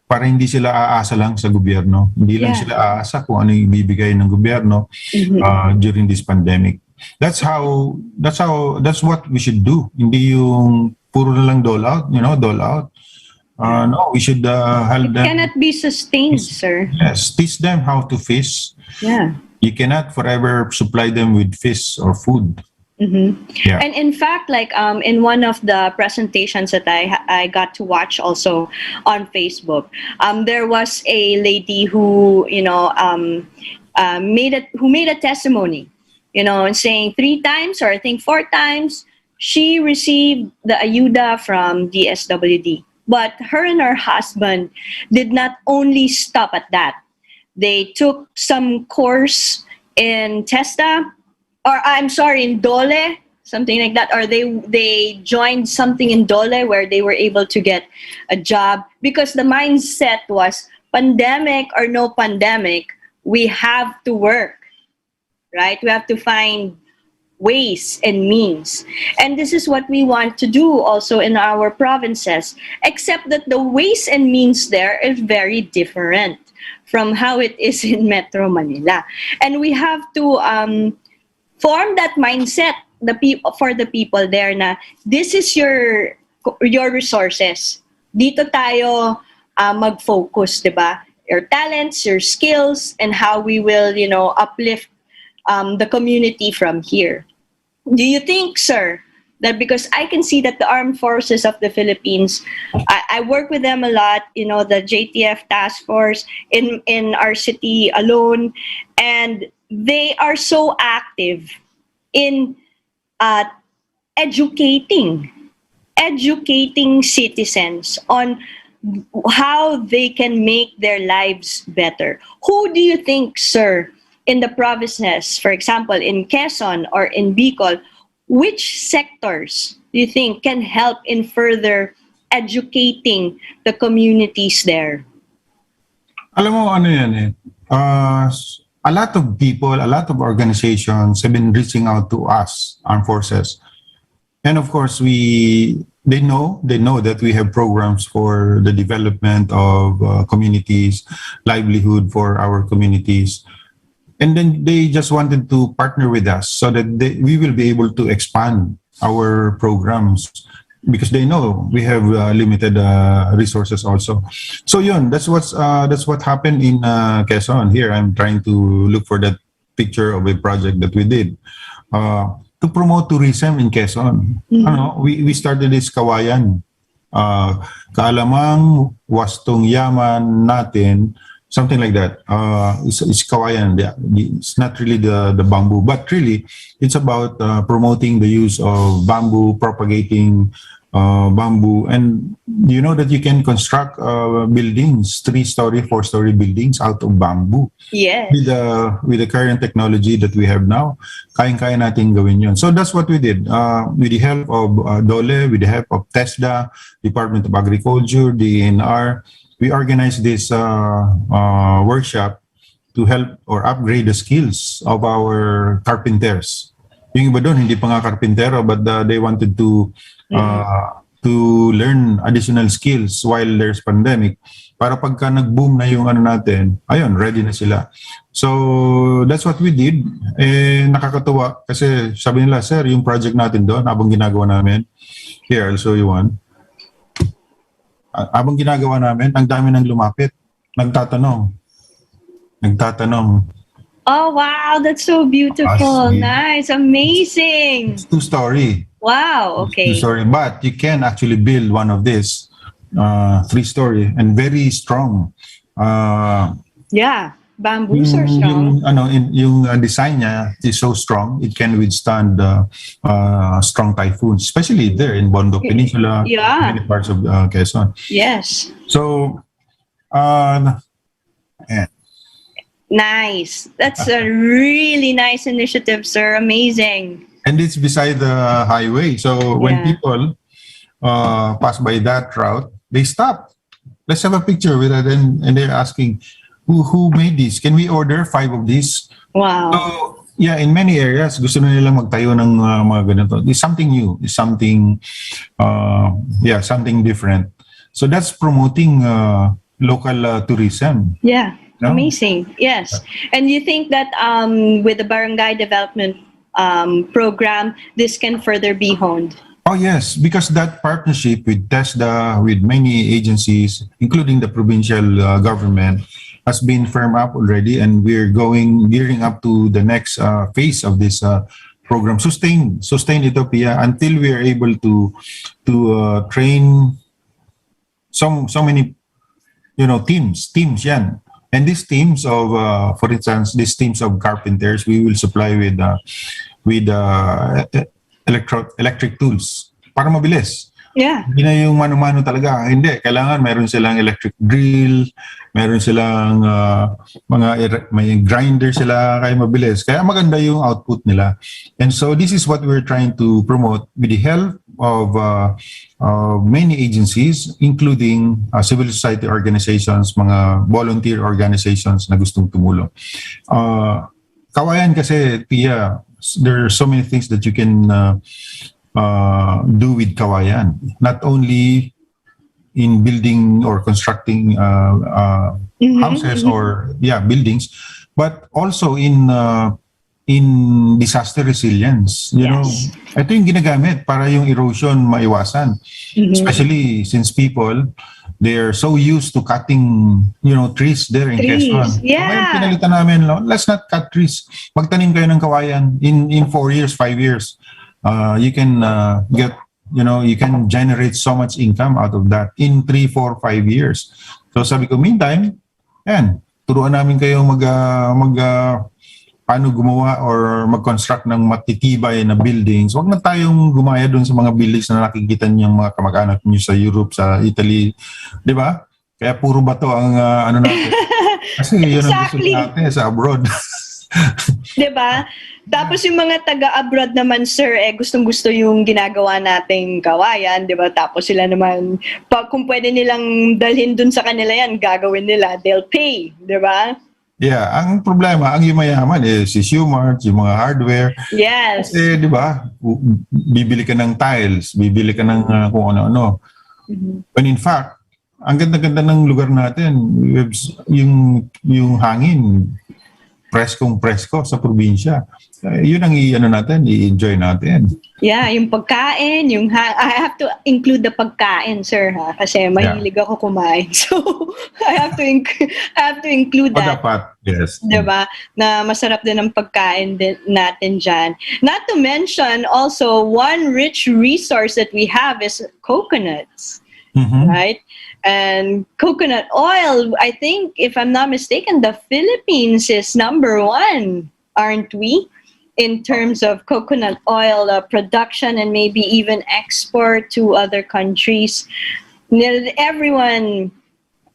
para hindi sila aasa lang sa gobyerno. Hindi lang sila aasa kung ano yung ibibigay ng gobyerno during this pandemic. That's what we should do. Hindi yung puro na lang dole out. No, we should help them. It cannot be sustained, sir. Yes, teach them how to fish. Yeah. You cannot forever supply them with fish or food. Yeah. And in fact, like in one of the presentations that I got to watch also on Facebook, there was a lady who made a testimony, saying 3 times or I think 4 times she received the ayuda from DSWD. But her and her husband did not only stop at that. They took some course in Testa, or in Dole, something like that. Or they joined something in Dole where they were able to get a job because the mindset was pandemic or no pandemic, we have to work. right? We have to find ways and means. And this is what we want to do also in our provinces, except that the ways and means there is very different from how it is in Metro Manila. And we have to form that mindset for the people there na this is your resources. Dito tayo mag-focus, 'di ba? Your talents, your skills, and how we will, uplift the community from here. Do you think, sir, that because I can see that the armed forces of the Philippines, I work with them a lot, the JTF task force in our city alone, and they are so active in educating citizens on how they can make their lives better. Who do you think, sir, in the provinces, for example, in Quezon or in Bicol, which sectors do you think can help in further educating the communities there? Alam mo, ano yan eh. A lot of people, a lot of organizations have been reaching out to us, armed forces. And of course, they know that we have programs for the development of communities, livelihood for our communities. And then they just wanted to partner with us so that we will be able to expand our programs because they know we have limited resources also. So yun, that's what happened in Quezon. Here, I'm trying to look for that picture of a project that we did to promote tourism in Quezon. Mm-hmm. We started this kawayan. Kaalamang wastong yaman natin, something like that. It's kawayan. It's not really the bamboo, but really it's about promoting the use of bamboo, propagating bamboo, and you know that you can construct buildings, 3-story, 4-story buildings out of bamboo. Yes. With the current technology that we have now, kayang-kaya natin gawin yun. So that's what we did. With the help of DOLE, with the help of TESDA, Department of Agriculture, DNR, we organized this workshop to help or upgrade the skills of our carpenters. Yung iba doon, hindi pa nga karpintero, but they wanted to learn additional skills while there's pandemic. Para pagka nag-boom na yung ano natin, ayun, ready na sila. So, that's what we did. Nakakatuwa kasi sabi nila, sir, yung project natin doon, habang ginagawa namin, here, I'll show you one. Habang ginagawa namin, ang dami nang lumapit. Nagtatanong. Oh, wow. That's so beautiful. Nice. Amazing. It's 2-story. Wow. Okay. 2-story. But you can actually build one of this 3-story and very strong. Yeah. Bamboos are strong. Yung design niya is so strong, it can withstand strong typhoons, especially there in Bondo Peninsula, many parts of Quezon. Yes. So, nice. That's a really nice initiative, sir. Amazing. And it's beside the highway. So when people pass by that route, they stop. Let's have a picture with it, and they're asking, who made this? Can we order 5 of these? Wow. So, yeah, in many areas, gusto na nilang magtayo ng mga ganito. It's something new. It's something, something different. So that's promoting local tourism. Yeah, amazing. Yes. And you think that with the barangay development program, this can further be honed? Oh, yes, because that partnership with TESDA, with many agencies, including the provincial government, has been firmed up already, and we're gearing up to the next phase of this program. Sustain ito, Pia, until we are able to train so many, teams yan. And these teams of, for instance, these teams of carpenters, we will supply with electric tools para mabilis. Yeah. Hindi na yung mano-mano talaga. Hindi. Kailangan meron silang electric drill, meron silang may grinder sila, kaya mabilis. Kaya maganda yung output nila. And so this is what we're trying to promote with the help of many agencies, including civil society organizations, mga volunteer organizations na gustong tumulong. Kawayan kasi, Pia, there are so many things that you can do with kawayan. Not only in building or constructing houses or buildings, but also in disaster resilience. You know, ito yung ginagamit para yung erosion maiwasan. Especially since people, they are so used to cutting, trees there in Quezon. Ngayon, pinalitan namin, let's not cut trees. Magtanim kayo ng kawayan in 4 years, 5 years. You can get, you can generate so much income out of that in 3, 4, 5 years. So sabi ko, meantime, turuan namin kayo paano gumawa or mag-construct ng matitibay na buildings. Huwag na tayong gumaya doon sa mga buildings na nakikita niyong mga kamag-anak niyo sa Europe, sa Italy. Di ba? Kaya puro bato ang natin. Kasi yun ang gusto natin sa abroad. Di ba? Tapos yung mga taga-abroad naman, sir, gustong-gusto yung ginagawa nating kawayan, di ba? Tapos sila naman, kung pwede nilang dalhin dun sa kanila yan, gagawin nila, they'll pay, di ba? Yeah, ang problema, ang yumayaman si Humart, yung mga hardware. Yes. Kasi, di ba, bibili ka ng tiles, bibili ka ng kung ano-ano. When in fact, ang ganda-ganda ng lugar natin, yung hangin, preskong-presko sa probinsya. Yun ang i-enjoy natin. Yeah, yung pagkain, I have to include the pagkain, sir, ha? Kasi mahilig ako kumain. So, I have to include that. Dapat, yes. Diba? Na masarap din ang pagkain natin dyan. Not to mention, also, one rich resource that we have is coconuts. Right? And coconut oil, I think, if I'm not mistaken, the Philippines is number 1, aren't we? In terms of coconut oil production and maybe even export to other countries. Everyone,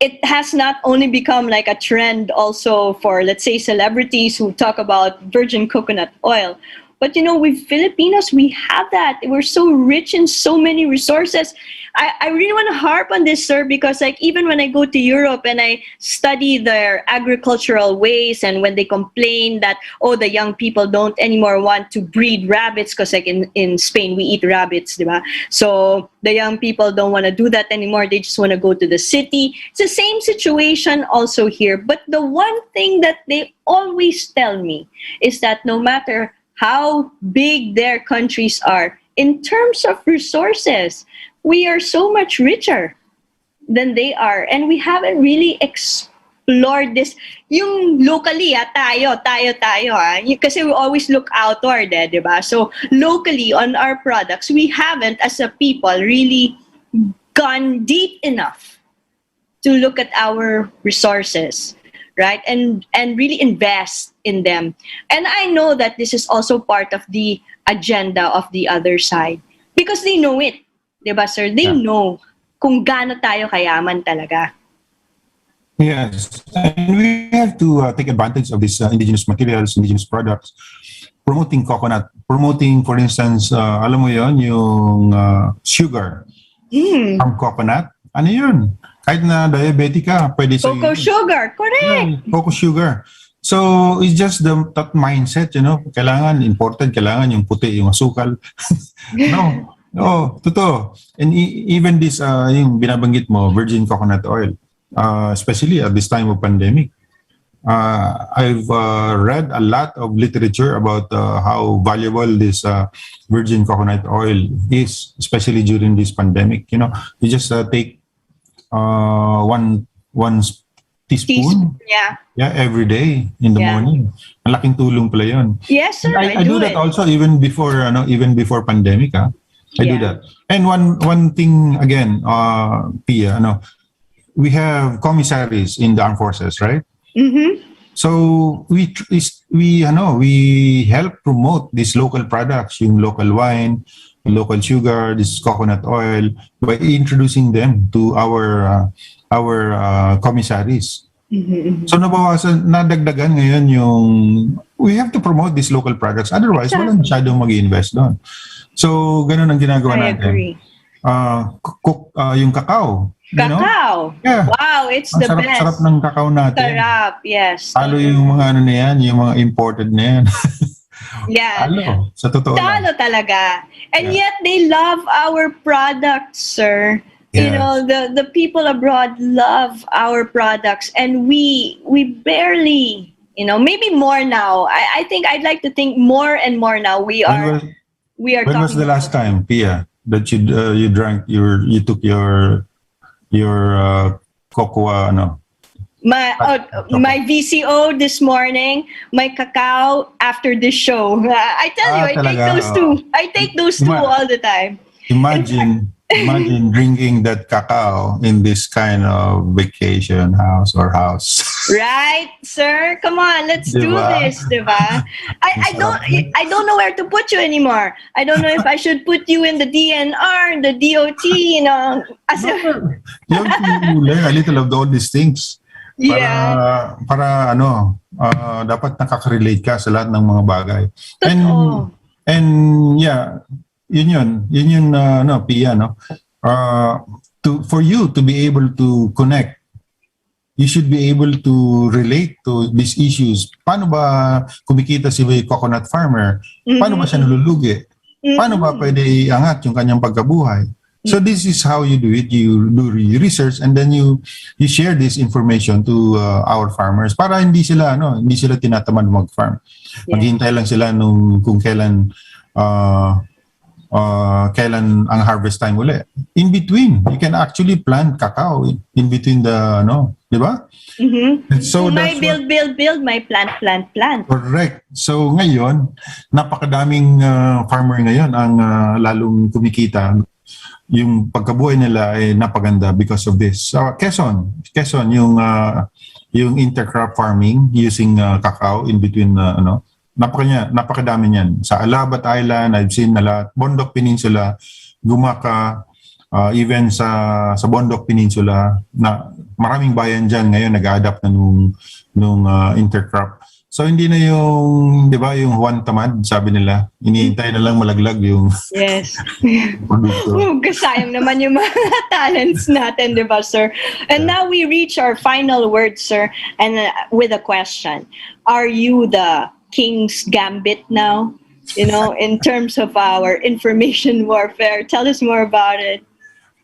it has not only become like a trend also for, let's say, celebrities who talk about virgin coconut oil. But, we Filipinos, we have that. We're so rich in so many resources. I really want to harp on this, sir, because like even when I go to Europe and I study their agricultural ways, and when they complain that, the young people don't anymore want to breed rabbits because like in Spain, we eat rabbits, diba? So the young people don't want to do that anymore. They just want to go to the city. It's the same situation also here. But the one thing that they always tell me is that no matter how big their countries are, in terms of resources, we are so much richer than they are. And we haven't really explored this. Yung locally, tayo. Kasi we always look outward, di ba? So locally, on our products, we haven't, as a people, really gone deep enough to look at our resources, right? And really invest in them. And I know that this is also part of the agenda of the other side. Because they know it. Diba, sir? They know kung gaano tayo kayaman talaga. Yes. And we have to take advantage of these indigenous materials, indigenous products. Promoting coconut. Promoting, for instance, alam mo yon yung sugar from coconut. Ano yun? Kahit na diabetic ka, pwede sa Cocoa sugar. Correct. Cocoa sugar. So, it's just that mindset, Kailangan imported, kailangan yung puti, yung asukal. No. Totoo. And even this, yung binabanggit mo, virgin coconut oil, especially at this time of pandemic, I've read a lot of literature about how valuable this virgin coconut oil is, especially during this pandemic. You just take one teaspoon. Every day in the morning. Malaking tulong pala yun. Yes, sir. I do that also even before pandemic. I do that. And one thing again, Pia, we have commissaries in the armed forces, right? So we help promote these local products, yung local wine, local sugar, this coconut oil, by introducing them to our commissaries. So nadagdagan ngayon yung we have to promote these local products, otherwise walang masyadong mag-i-invest doon. So ganun ang ginagawa natin. I agree. yung cacao. You know? Cacao. Yeah. Wow, it's Ang the sarap-sarap best. ng cacao natin. Sarap, yes. Talo yung mga ano na yan, yung mga imported na yan. Yeah. Talo, sa totoo lang. Talo talaga. And Yeah. yet they love our products, sir. You Yes. know, the people abroad love our products, and we barely, you know, maybe more now. I think I'd like to think more and more now we When are was, we are when was talking the last about time, Pia, that you drank you took your cocoa ano? my VCO this morning, my cacao after this show. I tell you, I take Talaga, those two. I take those two all the time. Imagine drinking that cacao in this kind of vacation house. Right, sir? Come on, let's do Diba? this, diba? I don't know where to put you anymore. I don't know if I should put you in the DNR, the DOT, you know. You have to learn a little of all these things. Yeah. Para ano, dapat nakaka-relate ka sa lahat ng mga bagay. Totoo. And yeah, yun Pia, no? For you to be able to connect, you should be able to relate to these issues. Paano ba kumikita si coconut farmer? Paano ba siya nalulugi? Paano ba pwede iangat yung kanyang pagkabuhay? So this is how you do it. You do research and then you share this information to our farmers para hindi sila tinatamad mag-farm. Maghintay lang sila kung kailan ang harvest time uli. In between, you can actually plant cacao in between the di ba? So my build, my plant. Correct. So ngayon, napakadaming farmer ngayon ang lalong kumikita. Yung pagkabuhay nila ay napaganda because of this. Quezon yung intercrop farming using cacao in between napakadami niyan. Sa Alabat Island, I've seen na lahat. Bondok Peninsula, Gumaka, even sa Bondok Peninsula, na maraming bayan dyan ngayon nag-adapt na nung intercrop. So hindi na yung, di ba, yung Juan Tamad, sabi nila, iniintay na lang malaglag yung yes. produkto. Kasayang naman yung mga talents natin, di ba, sir? And now we reach our final word, sir, and with a question. Are you the King's Gambit now, you know, in terms of our information warfare? Tell us more about it.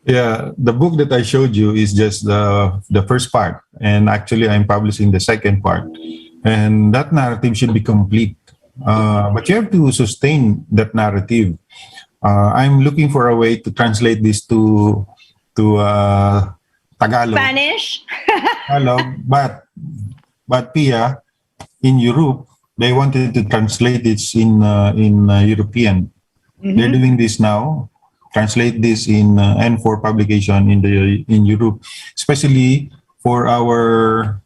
Yeah, the book that I showed you is just the first part, and actually I'm publishing the second part, and that narrative should be complete. But you have to sustain that narrative. I'm looking for a way to translate this to Tagalog. Spanish. Tagalog, but Pia, in Europe, they wanted to translate this in European. They're doing this now. Translate this in and for publication in Europe, especially for our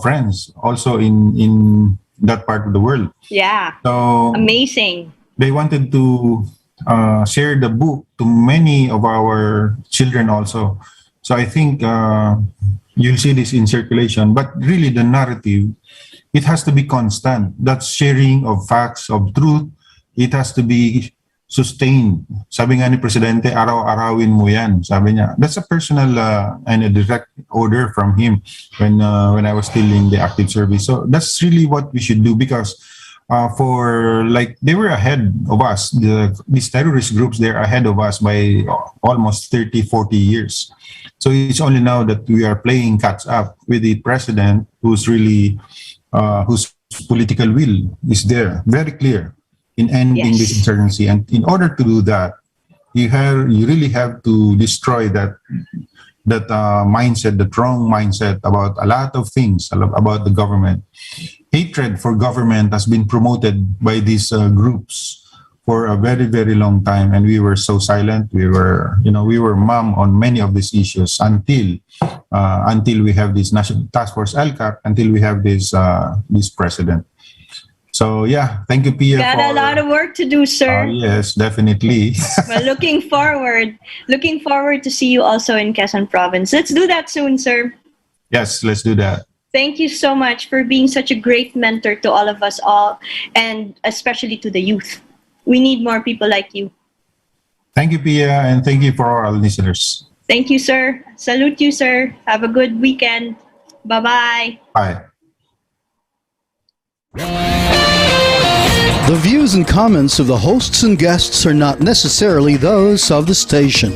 friends also in that part of the world. Yeah. So amazing. They wanted to share the book to many of our children also. So I think you'll see this in circulation. But really, the narrative, it has to be constant. That sharing of facts, of truth, it has to be sustained. Sabi nga ni Presidente, araw-arawin mo yan. Sabi niya, that's a personal and a direct order from him when I was still in the active service. So that's really what we should do because they were ahead of us. These terrorist groups, they're ahead of us by almost 30, 40 years. So it's only now that we are playing catch up with the president who's really, whose political will is there, very clear in ending this insurgency. And in order to do that, you really have to destroy that mindset, the wrong mindset about a lot of things about the government. Hatred for government has been promoted by these groups for a very, very long time, and we were so silent. We were mum on many of these issues until we have this National Task Force LCAP, until we have this president. So yeah, thank you, Pia. Got a lot of work to do, sir. Yes, definitely. Well, looking forward to see you also in Quezon Province. Let's do that soon, sir. Yes, let's do that. Thank you so much for being such a great mentor to all of us all, and especially to the youth. We need more people like you. Thank you, Pia, and thank you for our listeners. Thank you, sir. Salute you, sir. Have a good weekend. Bye-bye. Bye. The views and comments of the hosts and guests are not necessarily those of the station.